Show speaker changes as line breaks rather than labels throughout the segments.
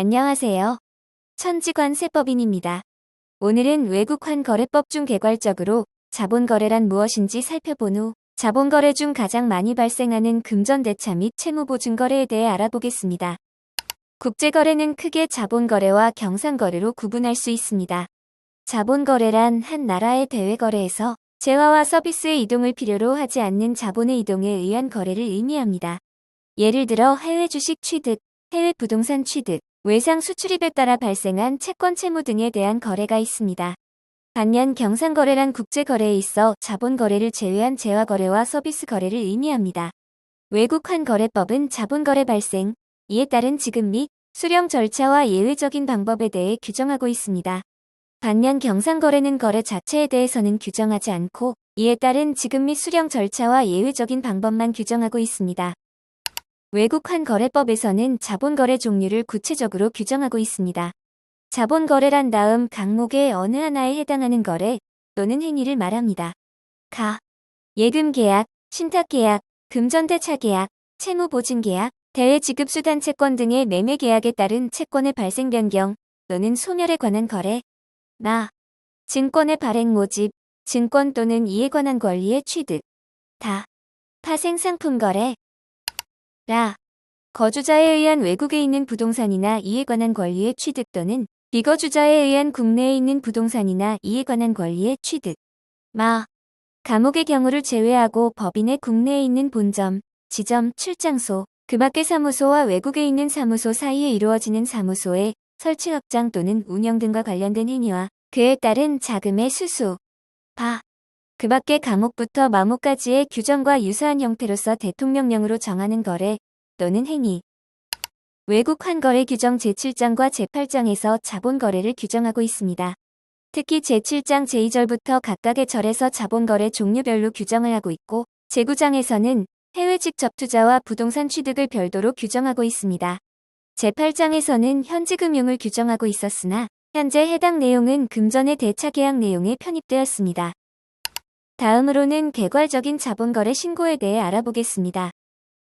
안녕하세요. 천지관세법인입니다. 오늘은 외국환 거래법 중 개괄적으로 자본거래란 무엇인지 살펴본 후 자본거래 중 가장 많이 발생하는 금전대차 및 채무보증거래에 대해 알아보겠습니다. 국제거래는 크게 자본거래와 경상거래로 구분할 수 있습니다. 자본거래란 한 나라의 대외거래에서 재화와 서비스의 이동을 필요로 하지 않는 자본의 이동에 의한 거래를 의미합니다. 예를 들어 해외 주식 취득, 해외 부동산 취득, 외상 수출입에 따라 발생한 채권 채무 등에 대한 거래가 있습니다. 반면 경상거래란 국제거래에 있어 자본거래를 제외한 재화거래와 서비스 거래를 의미합니다. 외국환 거래법은 자본거래 발생, 이에 따른 지급 및 수령 절차와 예외적인 방법에 대해 규정하고 있습니다. 반면 경상거래는 거래 자체에 대해서는 규정하지 않고 이에 따른 지급 및 수령 절차와 예외적인 방법만 규정하고 있습니다. 외국환 거래법에서는 자본거래 종류를 구체적으로 규정하고 있습니다. 자본거래란 다음 항목의 어느 하나에 해당하는 거래 또는 행위를 말합니다. 가. 예금계약, 신탁계약, 금전대차계약, 채무보증계약, 대외지급수단 채권 등의 매매계약에 따른 채권의 발생 변경 또는 소멸에 관한 거래. 나. 증권의 발행 모집, 증권 또는 이에 관한 권리의 취득. 다. 파생상품 거래. 라. 거주자에 의한 외국에 있는 부동산이나 이에 관한 권리의 취득 또는 비거주자에 의한 국내에 있는 부동산이나 이에 관한 권리의 취득. 마. 감옥의 경우를 제외하고 법인의 국내에 있는 본점, 지점, 출장소, 그 밖의 사무소와 외국에 있는 사무소 사이에 이루어지는 사무소의 설치 확장 또는 운영 등과 관련된 행위와 그에 따른 자금의 수수. 바. 그 밖의 감옥부터 마모까지의 규정과 유사한 형태로서 대통령령으로 정하는 거래 또는 행위. 외국환 거래 규정 제7장과 제8장에서 자본거래를 규정하고 있습니다. 특히 제7장 제2절부터 각각의 절에서 자본거래 종류별로 규정을 하고 있고 제9장에서는 해외 직접 투자와 부동산 취득을 별도로 규정하고 있습니다. 제8장에서는 현지금융을 규정하고 있었으나 현재 해당 내용은 금전의 대차 계약 내용에 편입되었습니다. 다음으로는 개괄적인 자본거래 신고에 대해 알아보겠습니다.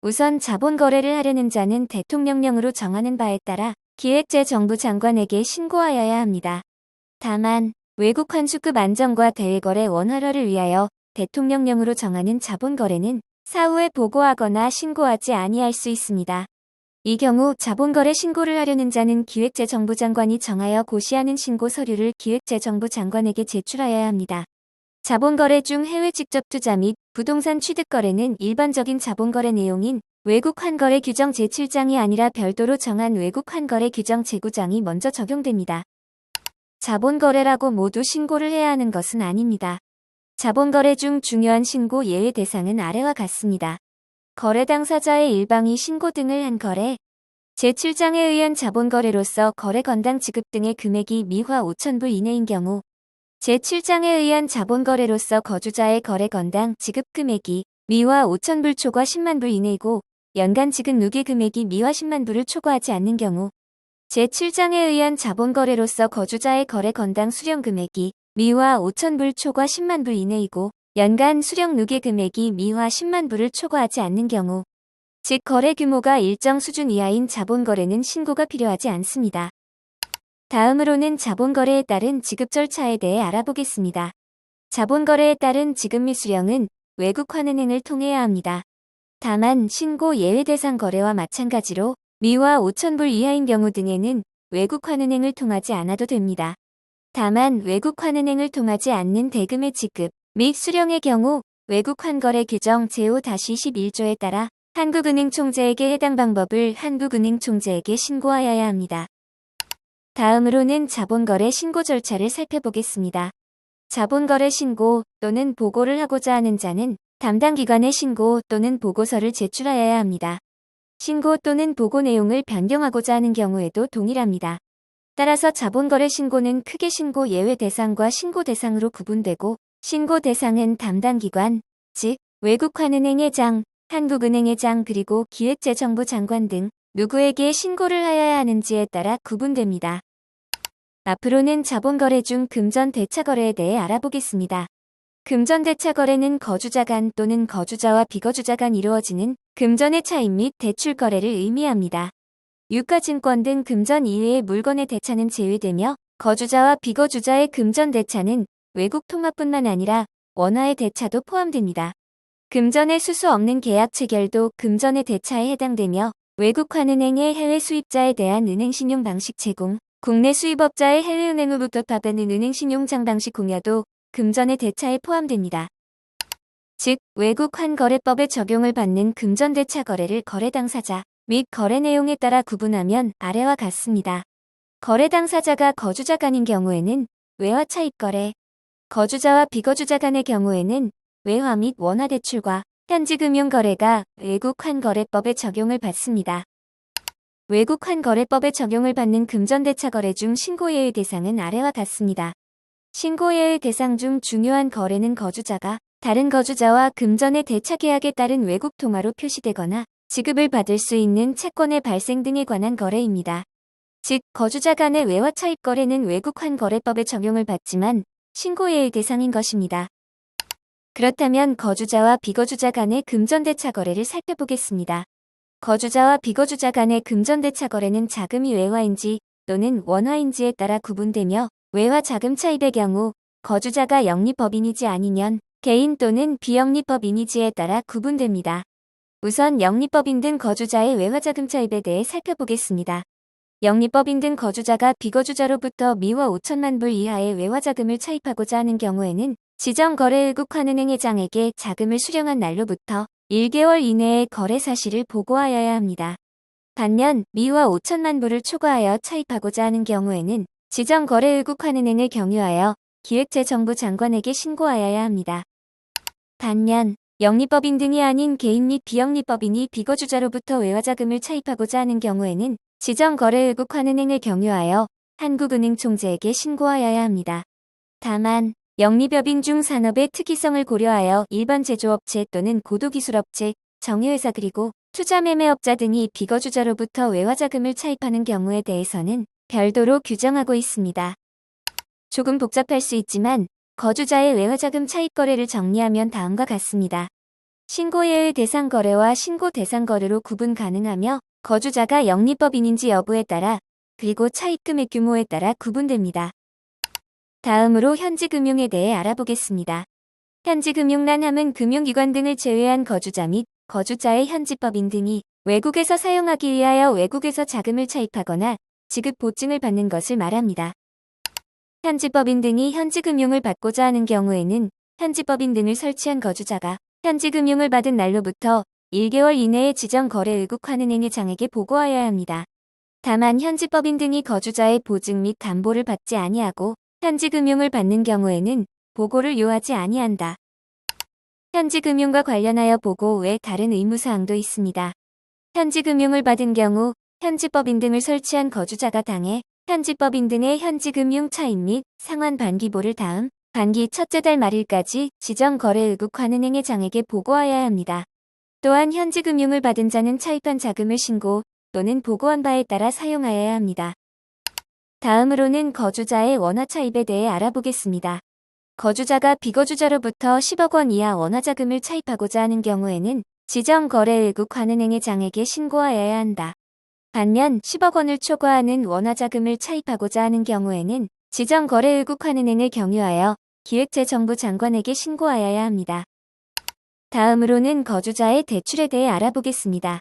우선 자본거래를 하려는 자는 대통령령으로 정하는 바에 따라 기획재정부 장관에게 신고하여야 합니다. 다만 외국환 수급 안정과 대외거래 원활화를 위하여 대통령령으로 정하는 자본거래는 사후에 보고하거나 신고하지 아니할 수 있습니다. 이 경우 자본거래 신고를 하려는 자는 기획재정부 장관이 정하여 고시하는 신고 서류를 기획재정부 장관에게 제출하여야 합니다. 자본거래 중 해외 직접 투자 및 부동산 취득거래는 일반적인 자본거래 내용인 외국환거래 규정 제7장이 아니라 별도로 정한 외국환거래 규정 제9장이 먼저 적용됩니다. 자본거래라고 모두 신고를 해야 하는 것은 아닙니다. 자본거래 중 중요한 신고 예외 대상은 아래와 같습니다. 거래 당사자의 일방이 신고 등을 한 거래, 제7장에 의한 자본거래로서 거래 건당 지급 등의 금액이 미화 5,000불 이내인 경우, 제7장에 의한 자본거래로서 거주자의 거래 건당 지급 금액이 미화 5,000불 초과 10만 불 이내이고 연간 지급 누계 금액이 미화 10만 불을 초과하지 않는 경우, 제7장에 의한 자본거래로서 거주자의 거래 건당 수령 금액이 미화 5,000불 초과 10만 불 이내이고 연간 수령 누계 금액이 미화 10만 불을 초과하지 않는 경우, 즉 거래 규모가 일정 수준 이하인 자본거래는 신고가 필요하지 않습니다. 다음으로는 자본거래에 따른 지급 절차에 대해 알아보겠습니다. 자본거래에 따른 지급 및 수령은 외국환은행을 통해야 합니다. 다만 신고 예외 대상 거래와 마찬가지로 미화 5,000불 이하인 경우 등에는 외국환은행을 통하지 않아도 됩니다. 다만 외국환은행을 통하지 않는 대금의 지급 및 수령의 경우 외국환거래 규정 제5-11조에 따라 한국은행 총재에게 해당 방법을 한국은행 총재에게 신고하여야 합니다. 다음으로는 자본거래 신고 절차를 살펴보겠습니다. 자본거래 신고 또는 보고를 하고자 하는 자는 담당 기관에 신고 또는 보고서를 제출하여야 합니다. 신고 또는 보고 내용을 변경하고자 하는 경우에도 동일합니다. 따라서 자본거래 신고는 크게 신고 예외 대상과 신고 대상으로 구분되고 신고 대상은 담당 기관, 즉 외국환은행 회장, 한국은행 회장 그리고 기획재정부 장관 등 누구에게 신고를 하여야 하는지에 따라 구분됩니다. 앞으로는 자본거래 중 금전대차거래에 대해 알아보겠습니다. 금전대차거래는 거주자 간 또는 거주자와 비거주자 간 이루어지는 금전의 차입 및 대출거래를 의미합니다. 유가증권 등 금전 이외의 물건의 대차는 제외되며 거주자와 비거주자의 금전 대차는 외국 통화뿐만 아니라 원화의 대차도 포함됩니다. 금전의 수수 없는 계약 체결도 금전의 대차에 해당되며 외국환은행의 해외 수입자에 대한 은행신용 방식 제공, 국내 수입업자의 해외은행으로부터 받는 은행신용장 방식 공여도 금전의 대차에 포함됩니다. 즉, 외국환거래법에 적용을 받는 금전대차 거래를 거래 당사자 및 거래 내용에 따라 구분하면 아래와 같습니다. 거래 당사자가 거주자 간인 경우에는 외화 차입 거래, 거주자와 비거주자 간의 경우에는 외화 및 원화 대출과 현지금융거래가 외국환거래법에 적용을 받습니다. 외국환거래법에 적용을 받는 금전대차 거래 중 신고예외 대상은 아래와 같습니다. 신고예외 대상 중 중요한 거래는 거주자가 다른 거주자와 금전의 대차 계약에 따른 외국 통화로 표시되거나 지급을 받을 수 있는 채권의 발생 등에 관한 거래입니다. 즉, 거주자 간의 외화 차입 거래는 외국환거래법에 적용을 받지만 신고예외 대상인 것입니다. 그렇다면 거주자와 비거주자 간의 금전대차 거래를 살펴보겠습니다. 거주자와 비거주자 간의 금전대차 거래는 자금이 외화인지 또는 원화인지에 따라 구분되며 외화 자금 차입의 경우 거주자가 영리법인이지 아니면 개인 또는 비영리법인이지에 따라 구분됩니다. 우선 영리법인 등 거주자의 외화 자금 차입에 대해 살펴보겠습니다. 영리법인 등 거주자가 비거주자로부터 미화 5천만 불 이하의 외화 자금을 차입하고자 하는 경우에는 지정거래외국환은행 회장에게 자금을 수령한 날로부터 1개월 이내에 거래 사실을 보고하여야 합니다. 반면 미화 5천만 불을 초과하여 차입하고자 하는 경우에는 지정거래외국환은행을 경유하여 기획재정부 장관에게 신고하여야 합니다. 반면 영리법인 등이 아닌 개인 및 비영리법인이 비거주자로부터 외화자금을 차입하고자 하는 경우에는 지정거래외국환은행을 경유하여 한국은행총재에게 신고하여야 합니다. 다만 영리법인 중 산업의 특이성을 고려하여 일반 제조업체 또는 고도기술업체, 정유회사 그리고 투자매매업자 등이 비거주자로부터 외화자금을 차입하는 경우에 대해서는 별도로 규정하고 있습니다. 조금 복잡할 수 있지만 거주자의 외화자금 차입 거래를 정리하면 다음과 같습니다. 신고예외 대상 거래와 신고 대상 거래로 구분 가능하며 거주자가 영리법인인지 여부에 따라 그리고 차입 금액 규모에 따라 구분됩니다. 다음으로 현지금융에 대해 알아보겠습니다. 현지금융란 함은 금융기관 등을 제외한 거주자 및 거주자의 현지법인 등이 외국에서 사용하기 위하여 외국에서 자금을 차입하거나 지급 보증을 받는 것을 말합니다. 현지법인 등이 현지금융을 받고자 하는 경우에는 현지법인 등을 설치한 거주자가 현지금융을 받은 날로부터 1개월 이내에 지정거래외국환은행 회장에게 보고하여야 합니다. 다만 현지법인 등이 거주자의 보증 및 담보를 받지 아니하고 현지금융을 받는 경우에는 보고를 요하지 아니한다. 현지금융과 관련하여 보고 외 다른 의무사항도 있습니다. 현지금융을 받은 경우 현지법인 등을 설치한 거주자가 당해 현지법인 등의 현지금융 차입 및 상환 반기보를 다음 반기 첫째 달 말일까지 지정거래외국환은행 회장에게 보고하여야 합니다. 또한 현지금융을 받은 자는 차입한 자금을 신고 또는 보고한 바에 따라 사용하여야 합니다. 다음으로는 거주자의 원화 차입에 대해 알아보겠습니다. 거주자가 비거주자로부터 10억 원 이하 원화 자금을 차입하고자 하는 경우에는 지정거래외국환은행 회장에게 신고하여야 한다. 반면 10억 원을 초과하는 원화 자금을 차입하고자 하는 경우에는 지정거래외국환은행을 경유하여 기획재정부 장관에게 신고하여야 합니다. 다음으로는 거주자의 대출에 대해 알아보겠습니다.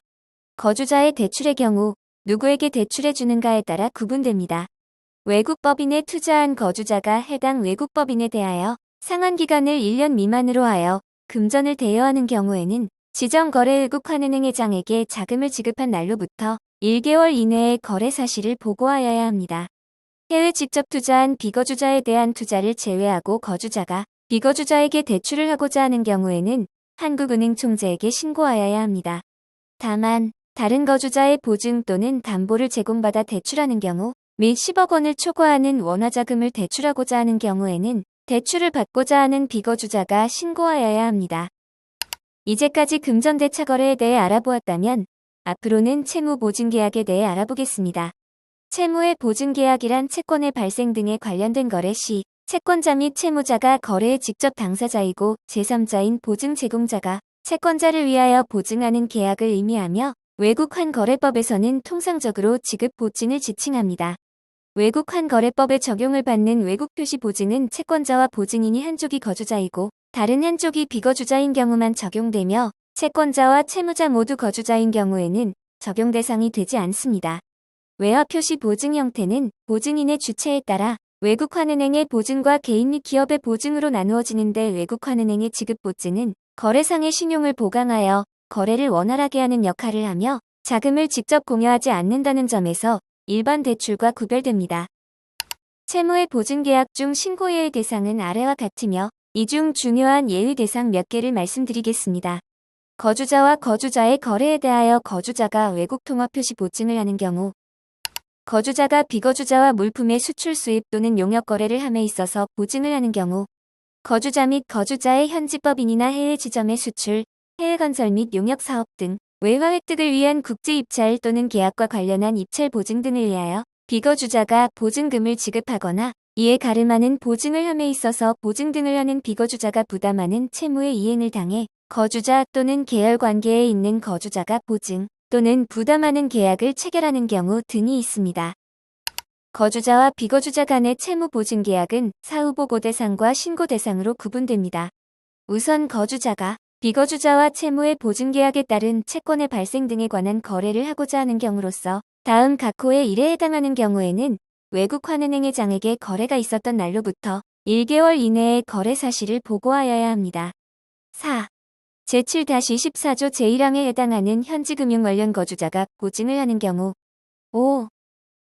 거주자의 대출의 경우 누구에게 대출해 주는가에 따라 구분됩니다. 외국법인에 투자한 거주자가 해당 외국법인에 대하여 상환기간을 1년 미만으로 하여 금전을 대여하는 경우에는 지정거래외국환은행 회장에게 자금을 지급한 날로부터 1개월 이내에 거래 사실을 보고하여야 합니다. 해외 직접 투자한 비거주자에 대한 투자를 제외하고 거주자가 비거주자에게 대출을 하고자 하는 경우에는 한국은행 총재에게 신고하여야 합니다. 다만 다른 거주자의 보증 또는 담보를 제공받아 대출하는 경우 및 10억 원을 초과하는 원화 자금을 대출하고자 하는 경우에는 대출을 받고자 하는 비거주자가 신고하여야 합니다. 이제까지 금전대차 거래에 대해 알아보았다면 앞으로는 채무 보증 계약에 대해 알아보겠습니다. 채무의 보증 계약이란 채권의 발생 등에 관련된 거래 시 채권자 및 채무자가 거래의 직접 당사자이고 제3자인 보증 제공자가 채권자를 위하여 보증하는 계약을 의미하며 외국환거래법에서는 통상적으로 지급 보증을 지칭합니다. 외국환거래법에 적용을 받는 외국 표시 보증은 채권자와 보증인이 한쪽이 거주자이고 다른 한쪽이 비거주자인 경우만 적용되며 채권자와 채무자 모두 거주자인 경우에는 적용 대상이 되지 않습니다. 외화 표시 보증 형태는 보증인의 주체에 따라 외국환은행의 보증과 개인 및 기업의 보증으로 나누어지는데 외국환은행의 지급 보증은 거래상의 신용을 보강하여 거래를 원활하게 하는 역할을 하며 자금을 직접 공여하지 않는다는 점에서 일반 대출과 구별됩니다. 채무의 보증계약 중 신고예외 대상은 아래와 같으며 이 중 중요한 예외 대상 몇 개를 말씀드리겠습니다. 거주자와 거주자의 거래에 대하여 거주자가 외국 통화 표시 보증을 하는 경우, 거주자가 비거주자와 물품의 수출 수입 또는 용역 거래를 함에 있어서 보증을 하는 경우, 거주자 및 거주자의 현지법인이나 해외 지점의 수출, 해외 건설 및 용역 사업 등 외화 획득을 위한 국제 입찰 또는 계약과 관련한 입찰 보증 등을 위하여 비거주자가 보증금을 지급하거나 이에 가름하는 보증을 함에 있어서 보증 등을 하는 비거주자가 부담하는 채무의 이행을 당해 거주자 또는 계열 관계에 있는 거주자가 보증 또는 부담하는 계약을 체결하는 경우 등이 있습니다. 거주자와 비거주자 간의 채무 보증 계약은 사후보고 대상과 신고 대상으로 구분됩니다. 우선 거주자가 비거주자와 채무의 보증 계약에 따른 채권의 발생 등에 관한 거래를 하고자 하는 경우로서 다음 각호의 일에 해당하는 경우에는 외국환은행의 장에게 거래가 있었던 날로부터 1개월 이내에 거래 사실을 보고하여야 합니다. 4. 제7-14조 제1항에 해당하는 현지금융 관련 거주자가 보증을 하는 경우 5.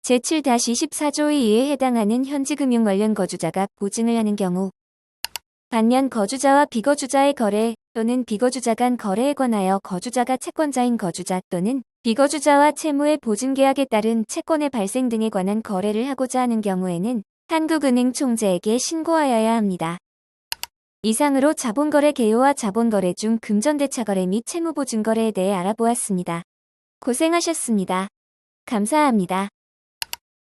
제7-24조의 2에 해당하는 현지금융 관련 거주자가 보증을 하는 경우 반면 거주자와 비거주자의 거래 또는 비거주자 간 거래에 관하여 거주자가 채권자인 거주자 또는 비거주자와 채무의 보증계약에 따른 채권의 발생 등에 관한 거래를 하고자 하는 경우에는 한국은행 총재에게 신고하여야 합니다. 이상으로 자본거래 개요와 자본거래 중 금전대차거래 및 채무보증거래에 대해 알아보았습니다. 고생하셨습니다. 감사합니다.